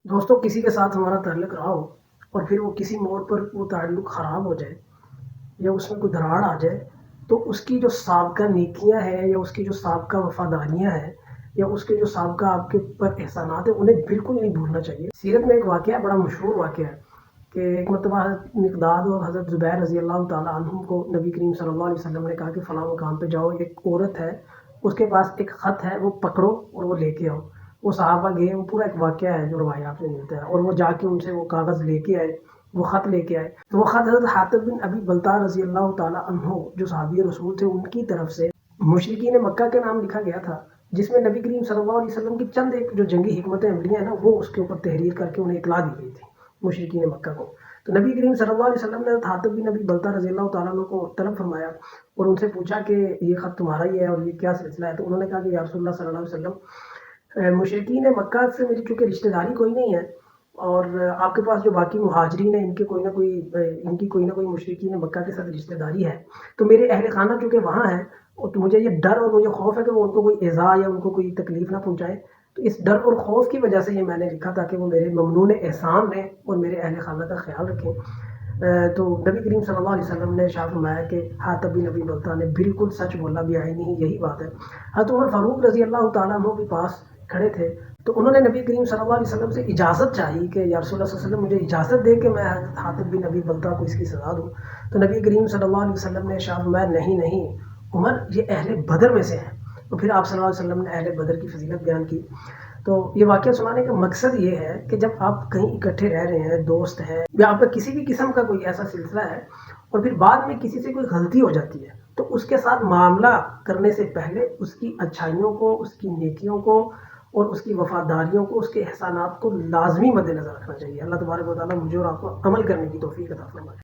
دوستوں کسی کے ساتھ ہمارا تعلق رہا ہو اور پھر وہ کسی موڑ پر وہ تعلق خراب ہو جائے یا اس میں کوئی دراڑ آ جائے تو اس کی جو سابقہ نیکیاں ہیں یا اس کی جو سابقہ وفاداریاں ہیں یا اس کے جو سابقہ آپ کے اوپر احسانات ہیں انہیں بالکل نہیں بھولنا چاہیے۔ سیرت میں ایک واقعہ بڑا مشہور واقعہ ہے کہ ایک مرتبہ حضرت مقداد اور حضرت زبیر رضی اللہ تعالیٰ عنہ کو نبی کریم صلی اللہ علیہ وسلم نے کہا کہ فلاں مقام پہ جاؤ، ایک عورت ہے اس کے پاس ایک خط ہے، وہ پکڑو اور وہ لے کے آؤ۔ وہ صحابہ گئے، وہ پورا ایک واقعہ ہے جو روایات میں ملتا ہے، اور وہ جا کے ان سے وہ کاغذ لے کے آئے، وہ خط لے کے آئے۔ تو وہ خط حضرت حاطب بن ابی بلتع رضی اللہ تعالیٰ عنہ جو صحابی رسول تھے ان کی طرف سے مشرکین مکہ کے نام لکھا گیا تھا، جس میں نبی کریم صلی اللہ علیہ وسلم کی چند ایک جو جنگی حکمتیں عملیاں ہیں نا وہ اس کے اوپر تحریر کر کے انہیں اطلاع دی گئی تھی مشرکین مکہ کو۔ تو نبی کریم صلی اللہ علیہ وسلم نے حضرت حاطب بن ابی بلتع رضی اللہ تعالیٰ عنہ کو طلب فرمایا اور ان سے پوچھا کہ یہ خط تمہارا ہی ہے اور یہ کیا سلسلہ ہے؟ تو انہوں نے کہا کہ یا رسول اللہ صلی اللہ علیہ وسلم، مشرکین مکہ سے میری چونکہ رشتہ داری کوئی نہیں ہے، اور آپ کے پاس جو باقی مہاجرین ہیں ان کے کوئی نہ کوئی مشرکین مکہ کے ساتھ رشتہ داری ہے، تو میرے اہل خانہ چونکہ وہاں ہیں اور تو مجھے یہ ڈر اور مجھے خوف ہے کہ وہ ان کو کوئی ایذا یا ان کو کوئی تکلیف نہ پہنچائے، تو اس ڈر اور خوف کی وجہ سے یہ میں نے لکھا تاکہ وہ میرے ممنون احسان رہیں اور میرے اہل خانہ کا خیال رکھیں۔ تو نبی کریم صلی اللہ علیہ وسلم نے ارشاد فرمایا کہ حاطب بن ابی بلتع نے بالکل سچ بولا، بعینہ ہی یہی بات ہے۔ حضرت عمر فاروق رضی اللہ تعالیٰ عنہ کے پاس کھڑے تھے تو انہوں نے نبی کریم صلی اللہ علیہ وسلم سے اجازت چاہی کہ یا رسول اللہ صلی اللہ علیہ وسلم مجھے اجازت دے کہ میں حضرت حاطب بن ابی بلتع کو اس کی سزا دوں۔ تو نبی کریم صلی اللہ علیہ وسلم نے ارشاد فرمایا نہیں نہیں عمر، یہ اہل بدر میں سے ہیں۔ تو پھر آپ صلی اللہ علیہ وسلم نے اہل بدر کی فضیلت بیان کی۔ تو یہ واقعہ سنانے کا مقصد یہ ہے کہ جب آپ کہیں اکٹھے رہ رہے ہیں، دوست ہیں یا آپ کا کسی بھی قسم کا کوئی ایسا سلسلہ ہے اور پھر بعد میں کسی سے کوئی غلطی ہو جاتی ہے تو اس کے ساتھ معاملہ کرنے سے پہلے اس کی اچھائیوں کو، اس کی نیکیوں کو اور اس کی وفاداریوں کو، اس کے احسانات کو لازمی مد نظر رکھنا چاہیے۔ اللہ تبارک و تعالیٰ مجھے اور آپ کو عمل کرنے کی توفیق عطا فرمائے۔